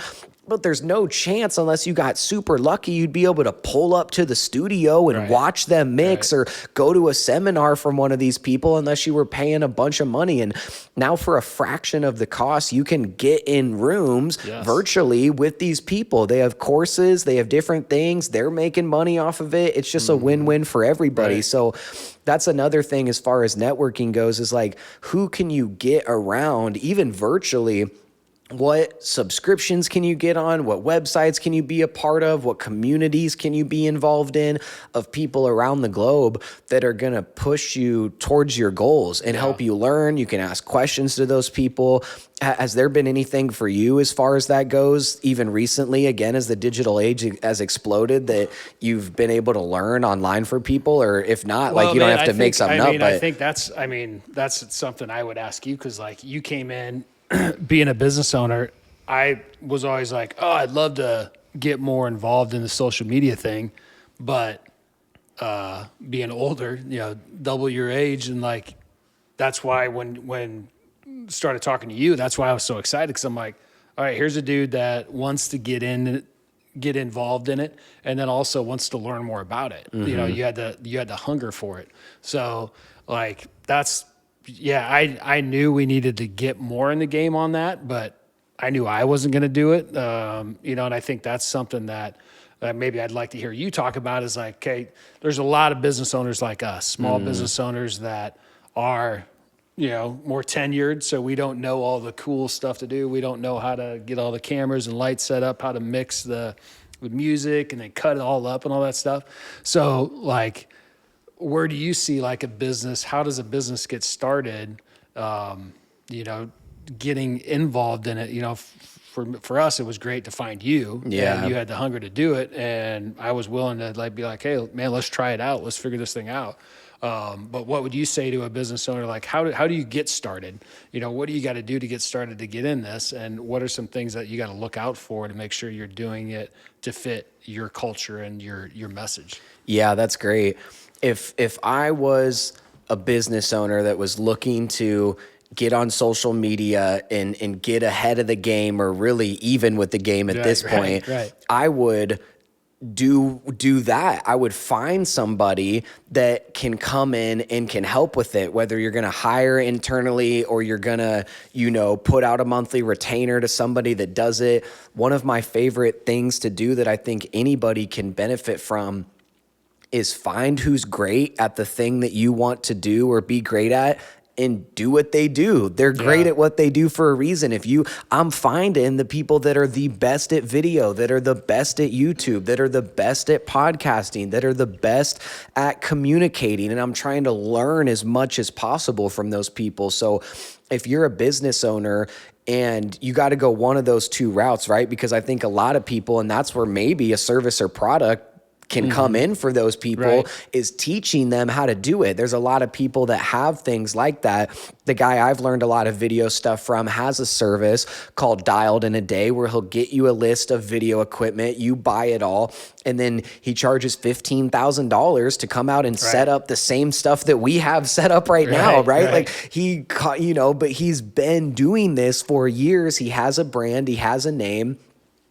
But there's no chance, unless you got super lucky, you'd be able to pull up to the studio and watch them mix or go to a seminar from one of these people, unless you were paying a bunch of money. And now for a fraction of the cost, you can get in rooms virtually with these people. They have courses, they have different things. They're making money off of it. It's just a win-win for everybody. So that's another thing as far as networking goes, is like, who can you get around, even virtually? What subscriptions can you get on? What websites can you be a part of? What communities can you be involved in of people around the globe that are going to push you towards your goals and help you learn? You can ask questions to those people. Has there been anything for you as far as that goes, even recently, again, as the digital age has exploded, that you've been able to learn online for people? Or if not, like, you don't have to make something up. I think that's something I would ask you, because like, you came in being a business owner. I was always like, oh, I'd love to get more involved in the social media thing, but being older, double your age, and like, that's why when started talking to you, that's why I was so excited, because I'm like, all right, here's a dude that wants to get involved in it, and then also wants to learn more about it. You had the hunger for it. So like, I knew we needed to get more in the game on that, but I knew I wasn't going to do it. And I think that's something that maybe I'd like to hear you talk about, is like, okay, there's a lot of business owners like us, small business owners that are, more tenured. So we don't know all the cool stuff to do. We don't know how to get all the cameras and lights set up, how to mix the music and then cut it all up and all that stuff. So like, where do you see like a business? How does a business get started? Getting involved in it. For us, it was great to find you. Yeah, and you had the hunger to do it, and I was willing to be like, hey, man, let's try it out. Let's figure this thing out. But what would you say to a business owner? Like, how do you get started? What do you got to do to get started to get in this? And what are some things that you got to look out for to make sure you're doing it to fit your culture and your message? Yeah, that's great. If I was a business owner that was looking to get on social media and get ahead of the game, or really even with the game at this point, I would do that. I would find somebody that can come in and can help with it, whether you're going to hire internally or you're going to, put out a monthly retainer to somebody that does it. One of my favorite things to do that I think anybody can benefit from is find who's great at the thing that you want to do or be great at, and do what they do. They're great at what they do for a reason. I'm finding the people that are the best at video, that are the best at YouTube, that are the best at podcasting, that are the best at communicating. And I'm trying to learn as much as possible from those people. So if you're a business owner, and you got to go one of those two routes, right? Because I think a lot of people, and that's where maybe a service or product can come in for those people, is teaching them how to do it. There's a lot of people that have things like that. The guy I've learned a lot of video stuff from has a service called Dialed in a Day, where he'll get you a list of video equipment, you buy it all, and then he charges $15,000 to come out and set up the same stuff that we have set up right now, right? Like but he's been doing this for years. He has a brand, he has a name.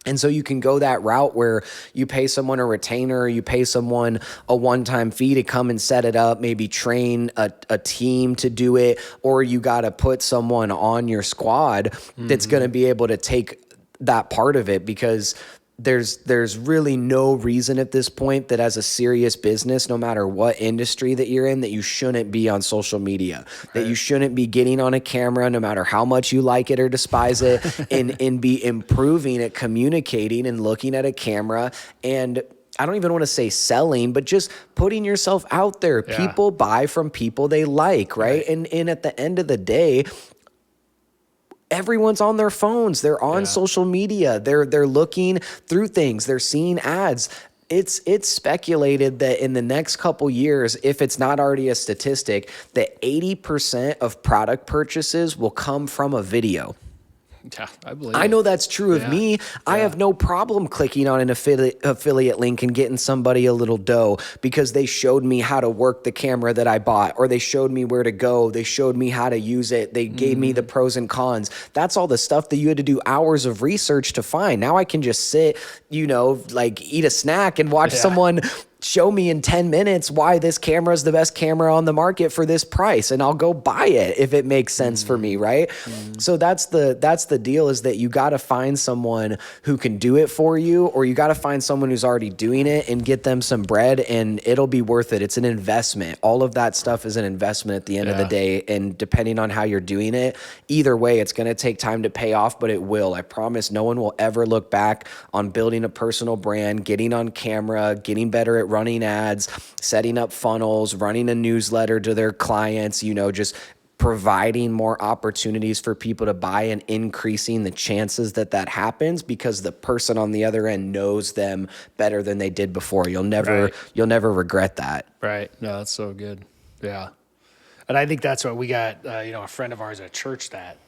And so you can go that route where you pay someone a retainer, or you pay someone a one-time fee to come and set it up, maybe train a team to do it, or you got to put someone on your squad that's going to be able to take that part of it, because there's really no reason at this point that as a serious business, no matter what industry that you're in, that you shouldn't be on social media, that you shouldn't be getting on a camera, no matter how much you like it or despise it, and be improving at communicating and looking at a camera. And I don't even want to say selling, but just putting yourself out there. Yeah. People buy from people they like, right? And at the end of the day, everyone's on their phones. They're on social media. They're looking through things. They're seeing ads. It's speculated that in the next couple years, if it's not already a statistic, that 80% of product purchases will come from a video. Yeah, I believe I it. know that's true of Yeah. me. I have no problem clicking on an affiliate link and getting somebody a little dough because they showed me how to work the camera that I bought, or they showed me where to go. They showed me how to use it. They gave me the pros and cons. That's all the stuff that you had to do hours of research to find. Now I can just sit, like eat a snack and watch someone show me in 10 minutes why this camera is the best camera on the market for this price, and I'll go buy it if it makes sense for me, right? So that's the deal, is that you got to find someone who can do it for you, or you got to find someone who's already doing it and get them some bread, and it'll be worth it. It's an investment. All of that stuff is an investment at the end of the day, and depending on how you're doing it, either way, it's going to take time to pay off, but it will. I promise no one will ever look back on building a personal brand, getting on camera, getting better at running ads, setting up funnels, running a newsletter to their clients, just providing more opportunities for people to buy and increasing the chances that happens, because the person on the other end knows them better than they did before. You'll never regret that. Right. No, that's so good. Yeah. And I think that's what we got, a friend of ours at church that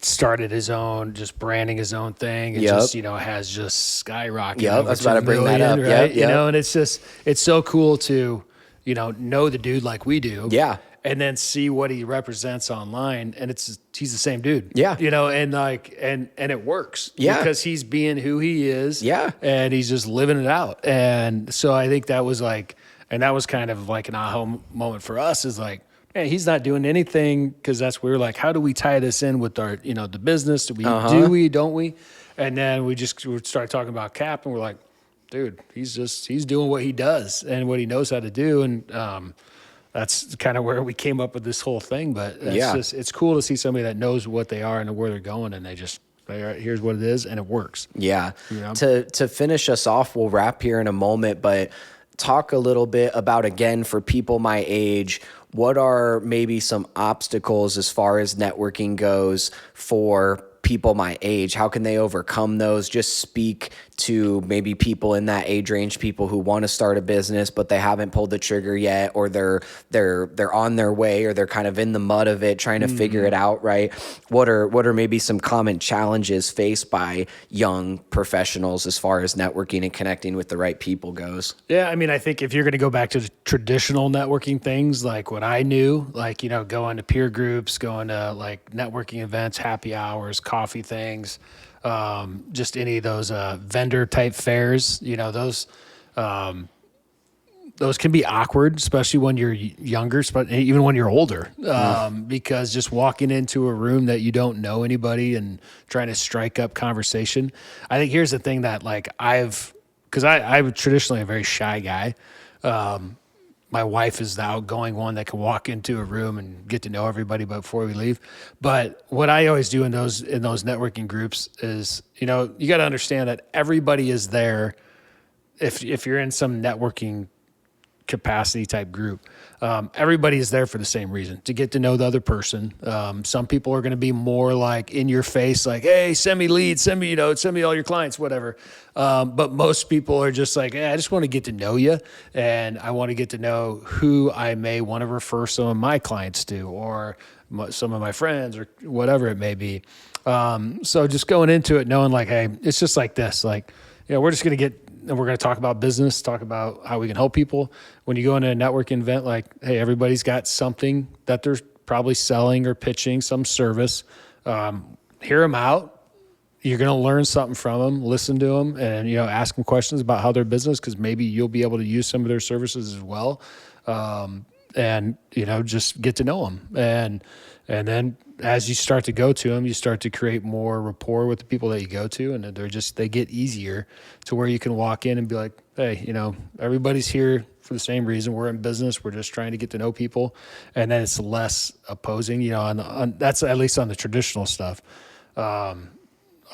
started his own, just branding his own thing, and just, has just skyrocketed. I was about to bring that up. Right. And it's so cool to, know the dude like we do. Yeah. And then see what he represents online, and he's the same dude. Yeah. And it works. Yeah. Because he's being who he is. Yeah. And he's just living it out. And so I think that was that was kind of like an aha moment for us, is like, man, he's not doing anything, because we were like, how do we tie this in with our, the business? Do we, don't we? And then we started talking about Cap, and we're like, dude, he's doing what he does and what he knows how to do. And, that's kind of where we came up with this whole thing. But it's cool to see somebody that knows what they are and where they're going, and here's what it is, and it works. Yeah. To finish us off, we'll wrap here in a moment, but talk a little bit about, again, for people my age, what are maybe some obstacles as far as networking goes for people my age? How can they overcome those? Just speak to maybe people in that age range, people who want to start a business but they haven't pulled the trigger yet, or they're on their way, or they're kind of in the mud of it trying to figure it out, right? What are maybe some common challenges faced by young professionals as far as networking and connecting with the right people goes? Yeah, I mean, I think if you're going to go back to the traditional networking things, like what I knew, like, going to peer groups, going to like networking events, happy hours, coffee things, just any of those vendor type fairs, those can be awkward, especially when you're younger, but even when you're older, because just walking into a room that you don't know anybody and trying to strike up conversation. I think here's the thing that because I'm traditionally a very shy guy. My wife is the outgoing one that can walk into a room and get to know everybody before we leave. But what I always do in those networking groups is, you got to understand that everybody is there. If you're in some networking capacity type group, everybody is there for the same reason, to get to know the other person. Some people are going to be more like in your face, like, hey, send me leads, send me all your clients, whatever. But most people are just like, hey, I just want to get to know you, and I want to get to know who I may want to refer some of my clients to, or some of my friends, or whatever it may be. So just going into it knowing like, hey, it's just like this, like, we're just going to get, and we're going to talk about business, talk about how we can help people. When you go into a networking event, like, hey, everybody's got something that they're probably selling or pitching, some service. Hear them out. You're going to learn something from them, listen to them, and, ask them questions about how their business, because maybe you'll be able to use some of their services as well. And, just get to know them. And then as you start to go to them, you start to create more rapport with the people that you go to, and they get easier to where you can walk in and be like, hey, everybody's here for the same reason. We're in business. We're just trying to get to know people. And then it's less opposing, on that's at least on the traditional stuff.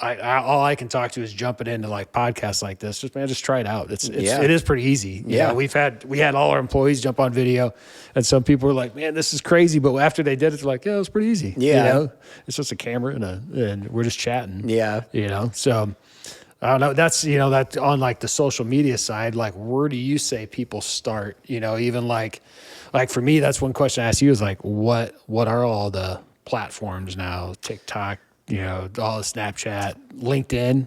All I can talk to is jumping into like podcasts like this. Just try it out. It is pretty easy. We had all our employees jump on video, and some people were like, "Man, this is crazy." But after they did it, they're like, "Yeah, it was pretty easy." It's just a camera and we're just chatting. So I don't know. That's that on like the social media side. Like, where do you say people start? Even like for me, that's one question I ask you is like, what are all the platforms now? TikTok, all the Snapchat, LinkedIn.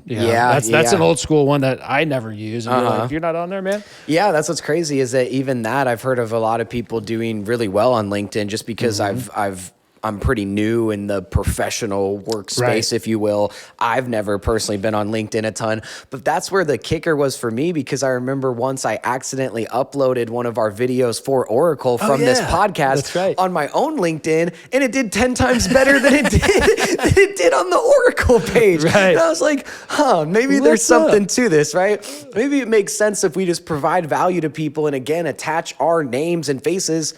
That's an old school one that I never use. And you're like, you're not on there, man? Yeah, that's what's crazy is that even that I've heard of a lot of people doing really well on LinkedIn just because I'm pretty new in the professional workspace, if you will. I've never personally been on LinkedIn a ton, but that's where the kicker was for me, because I remember once I accidentally uploaded one of our videos for Oracle from this podcast on my own LinkedIn, and it did 10 times better than it did on the Oracle page. And I was like, maybe there's something to this, right? Maybe it makes sense if we just provide value to people and again, attach our names and faces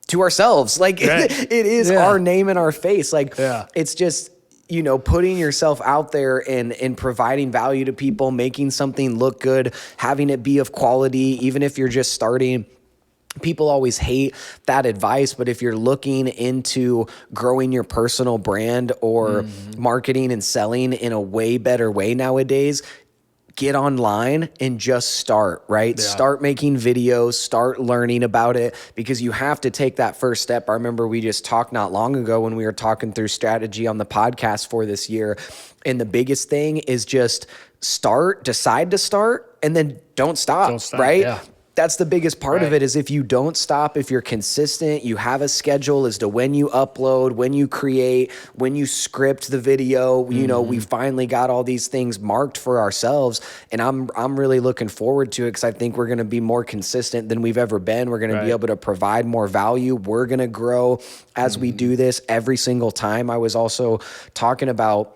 to ourselves. Like it is our name and our face. Like it's just, putting yourself out there and providing value to people, making something look good, having it be of quality, even if you're just starting. People always hate that advice, but if you're looking into growing your personal brand or marketing and selling in a way better way nowadays, get online and just start, right? Start making videos, start learning about it, because you have to take that first step. I remember we just talked not long ago when we were talking through strategy on the podcast for this year. And the biggest thing is just decide to start, and then don't stop, right? Yeah. That's the biggest part of it, is if you don't stop, if you're consistent, you have a schedule as to when you upload, when you create, when you script the video, we finally got all these things marked for ourselves. And I'm really looking forward to it, because I think we're going to be more consistent than we've ever been. We're going to be able to provide more value. We're going to grow as we do this every single time. I was also talking about,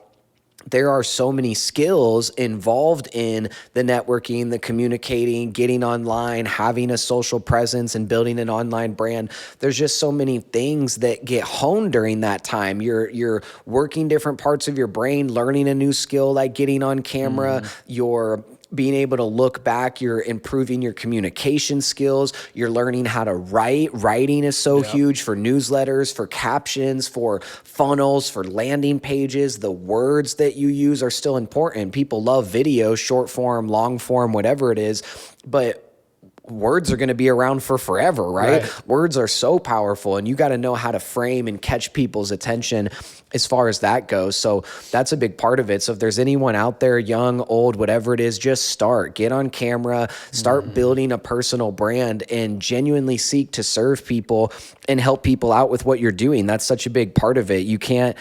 there are so many skills involved in the networking, the communicating, getting online, having a social presence, and building an online brand. There's just so many things that get honed during that time. You're working different parts of your brain, learning a new skill like getting on camera, you're being able to look back, you're improving your communication skills, you're learning how to write. Writing is so huge for newsletters, for captions, for funnels, for landing pages. The words that you use are still important. People love video, short form, long form, whatever it is, but words are going to be around for forever, right? Words are so powerful, and you got to know how to frame and catch people's attention as far as that goes. So that's a big part of it. So if there's anyone out there, young, old, whatever it is, just get on camera, start building a personal brand, and genuinely seek to serve people and help people out with what you're doing. That's such a big part of it. You can't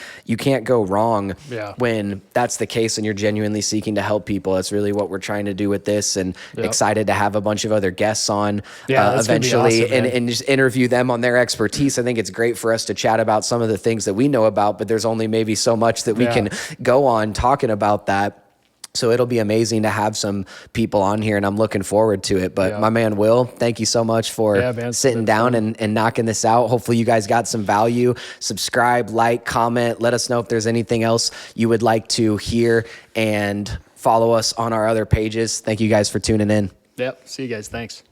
go wrong when that's the case and you're genuinely seeking to help people. That's really what we're trying to do with this, and excited to have a bunch of other guests on eventually, awesome, and just interview them on their expertise. I think it's great for us to chat about some of the things that we know about, but there's only maybe so much that we can go on talking about that. So it'll be amazing to have some people on here, and I'm looking forward to it. But my man, Will, thank you so much for sitting down and knocking this out. Hopefully you guys got some value. Subscribe, like, comment. Let us know if there's anything else you would like to hear, and follow us on our other pages. Thank you guys for tuning in. Yep. See you guys. Thanks.